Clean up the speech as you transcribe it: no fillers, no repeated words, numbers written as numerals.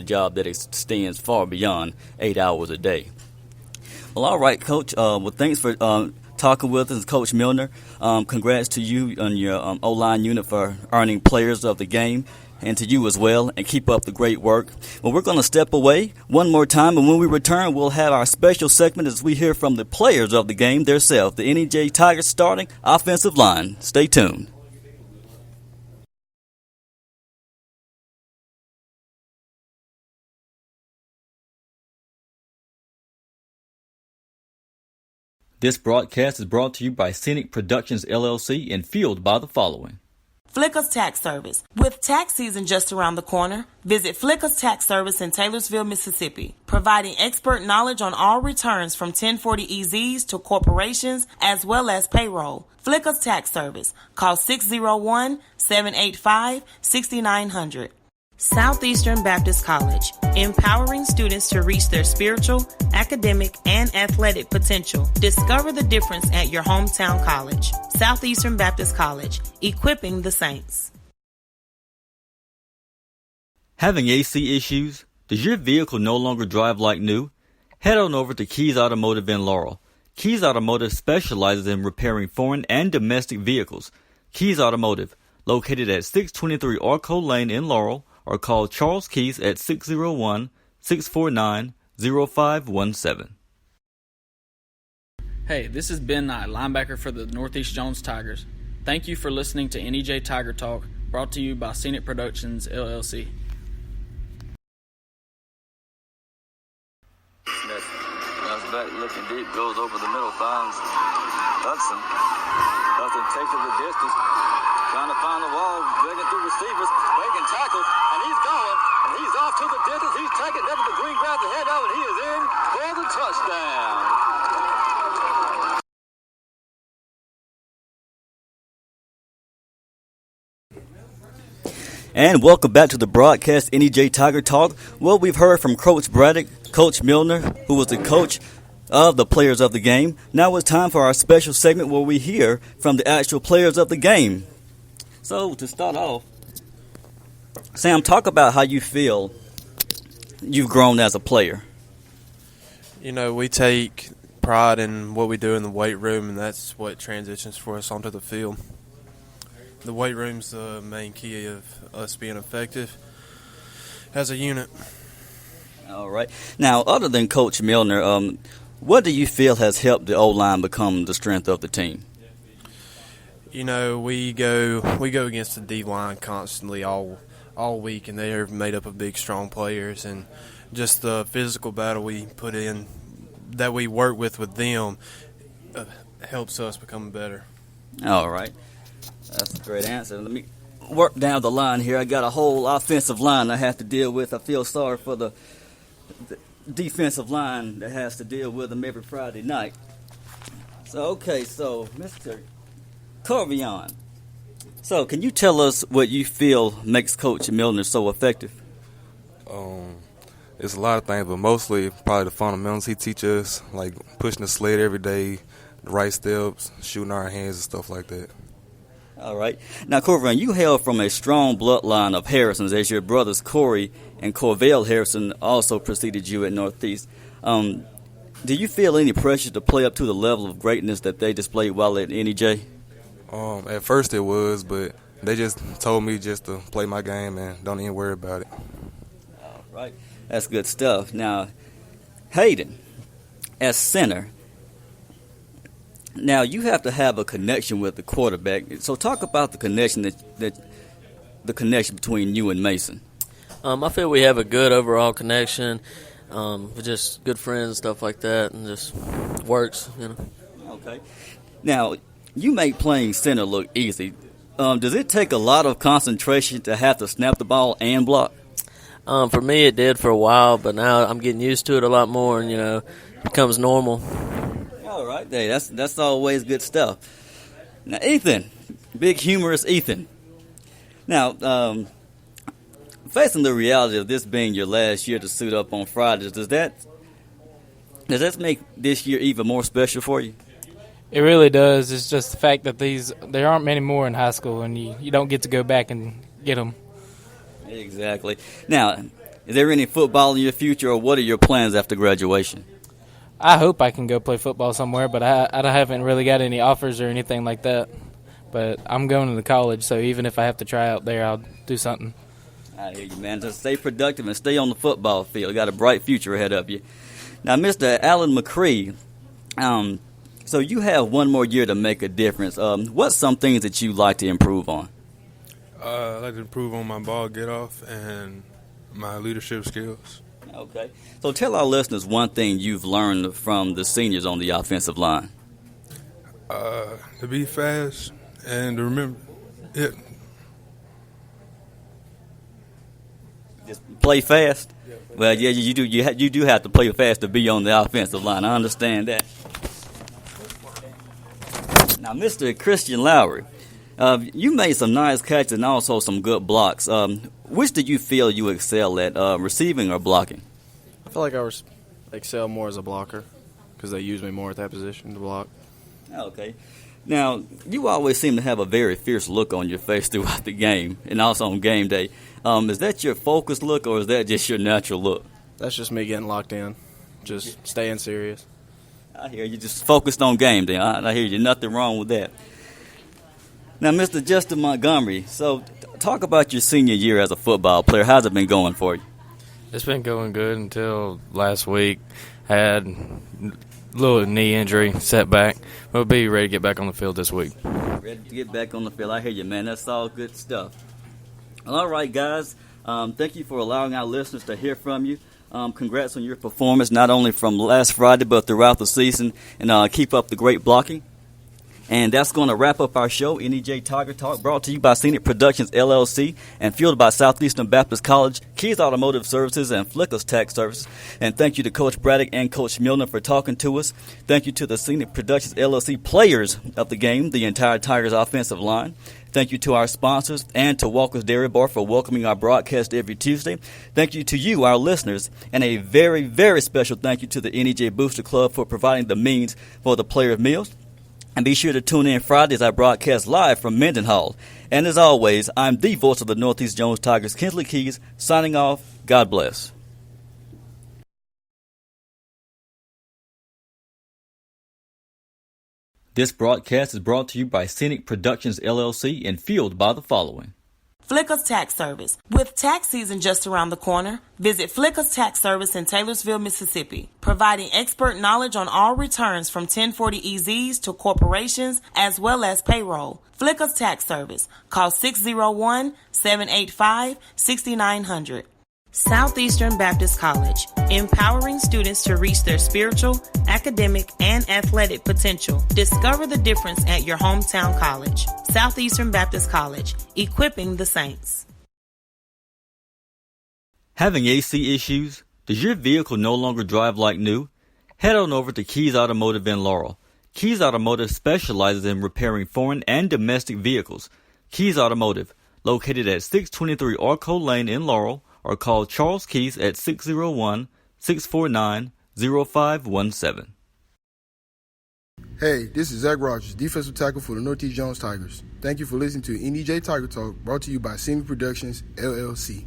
job that extends far beyond 8 hours a day. Well, all right, Coach. Well, thanks for talking with us, Coach Milner. Congrats to you and your O-line unit for earning Players of the Game, and to you as well, and keep up the great work. Well, we're going to step away one more time, and when we return, we'll have our special segment as we hear from the players of the game themselves, the NEJ Tigers starting offensive line. Stay tuned. This broadcast is brought to you by Scenic Productions, LLC, and fueled by the following. Flicka's Tax Service. With tax season just around the corner, visit Flicka's Tax Service in Taylorsville, Mississippi, providing expert knowledge on all returns from 1040EZs to corporations as well as payroll. Flicka's Tax Service. Call 601-785-6900. Southeastern Baptist College, empowering students to reach their spiritual, academic, and athletic potential. Discover the difference at your hometown college. Southeastern Baptist College, equipping the saints. Having AC issues? Does your vehicle no longer drive like new? Head on over to Keys Automotive in Laurel. Keys Automotive specializes in repairing foreign and domestic vehicles. Keys Automotive, located at 623 Orco Lane in Laurel, or call Charles Keys at 601-649-0517. Hey, this is Ben Knight, linebacker for the Northeast Jones Tigers. Thank you for listening to NEJ Tiger Talk, brought to you by Scenic Productions, LLC. That's back looking deep, goes over the middle, finds Hudson. Hudson takes it the distance, trying to find the wall, breaking through receivers, making tackles, and he's going, and he's off to the distance. He's taking Devin the Green, grabs the head of, and he is in for the touchdown. And welcome back to the broadcast, NEJ Tiger Talk. Well, we've heard from Coach Braddock, Coach Milner, who was the coach of the players of the game. Now it's time for our special segment where we hear from the actual players of the game. So, to start off, Sam, talk about how you feel you've grown as a player. You know, we take pride in what we do in the weight room, and that's what transitions for us onto the field. The weight room's the main key of us being effective as a unit. All right. Now, other than Coach Milner, what do you feel has helped the O-line become the strength of the team? You know, we go against the D-line constantly all week, and they're made up of big, strong players, and just the physical battle we put in, that we work with them, helps us become better. All right. That's a great answer. Let me work down the line here. I got a whole offensive line I have to deal with. I feel sorry for the defensive line that has to deal with them every Friday night. So, Mr. Corvion. So, can you tell us what you feel makes Coach Milner so effective? It's a lot of things, but mostly probably the fundamentals he teaches, like pushing the sled every day, the right steps, shooting our hands and stuff like that. All right. Now, Corvion, you hail from a strong bloodline of Harrisons, as your brothers Corey and Corvell Harrison also preceded you at Northeast. Do you feel any pressure to play up to the level of greatness that they displayed while at NEJ? At first it was, but they just told me just to play my game and don't even worry about it. All right. That's good stuff. Now, Hayden, as center, now you have to have a connection with the quarterback. So talk about the connection the connection between you and Mason. I feel we have a good overall connection. We're just good friends and stuff like that, and just works, you know. Okay. Now, you make playing center look easy. Does it take a lot of concentration to have to snap the ball and block? For me, it did for a while, but now I'm getting used to it a lot more, and, you know, it becomes normal. All right, hey, that's always good stuff. Now, Ethan, big humorous Ethan. Now, facing the reality of this being your last year to suit up on Fridays, does that make this year even more special for you? It really does. It's just the fact that there aren't many more in high school, and you don't get to go back and get them. Exactly. Now, Is there any football in your future, or what are your plans after graduation? I hope I can go play football somewhere, but I haven't really got any offers or anything like that. But I'm going to college, so even if I have to try out there, I'll do something. I hear you, man. Just stay productive and stay on the football field. You got a bright future ahead of you. Now, Mr. Alan McCree, so you have one more year to make a difference. What's some things that you like to improve on? I like to improve on my ball get-off and my leadership skills. Okay. So tell our listeners one thing you've learned from the seniors on the offensive line. To be fast and to remember it. Just play fast? Well, yeah, you do. You do have to play fast to be on the offensive line. I understand that. Now, Mr. Christian Lowry, you made some nice catches and also some good blocks. Which do you feel you excel at, receiving or blocking? I feel like I excel more as a blocker because they use me more at that position to block. Okay. Now, you always seem to have a very fierce look on your face throughout the game and also on game day. Is that your focused look, or is that just your natural look? That's just me getting locked in, just staying serious. I hear you just focused on game day. I hear you. Nothing wrong with that. Now, Mr. Justin Montgomery, so talk about your senior year as a football player. How's it been going for you? It's been going good until last week. Had a little knee injury, setback. We'll be ready to get back on the field this week. Ready to get back on the field. I hear you, man. That's all good stuff. All right, guys. Thank you for allowing our listeners to hear from you. Congrats on your performance, not only from last Friday, but throughout the season. And keep up the great blocking. And that's going to wrap up our show, NEJ Tiger Talk, brought to you by Scenic Productions, LLC, and fueled by Southeastern Baptist College, Keys Automotive Services, and Flicka's Tax Service. And thank you to Coach Braddock and Coach Milner for talking to us. Thank you to the Scenic Productions, LLC players of the game, the entire Tigers offensive line. Thank you to our sponsors and to Walker's Dairy Bar for welcoming our broadcast every Tuesday. Thank you to you, our listeners, and a very, very special thank you to the NEJ Booster Club for providing the means for the player meals. And be sure to tune in Friday as I broadcast live from Mendenhall. And as always, I'm the voice of the Northeast Jones Tigers, Kensley Keys, signing off. God bless. This broadcast is brought to you by Scenic Productions, LLC, and fueled by the following. Flicka's Tax Service. With tax season just around the corner, visit Flicka's Tax Service in Taylorsville, Mississippi, providing expert knowledge on all returns from 1040EZs to corporations as well as payroll. Flicka's Tax Service. Call 601-785-6900. Southeastern Baptist College, empowering students to reach their spiritual, academic, and athletic potential. Discover the difference at your hometown college. Southeastern Baptist College, equipping the saints. Having AC issues? Does your vehicle no longer drive like new? Head on over to Keys Automotive in Laurel. Keys Automotive specializes in repairing foreign and domestic vehicles. Keys Automotive, located at 623 Arco Lane in Laurel, or call Charles Keys at 601-649-0517. Hey, this is Zach Rogers, defensive tackle for the Northeast Jones Tigers. Thank you for listening to NEJ Tiger Talk, brought to you by Scenic Productions, LLC.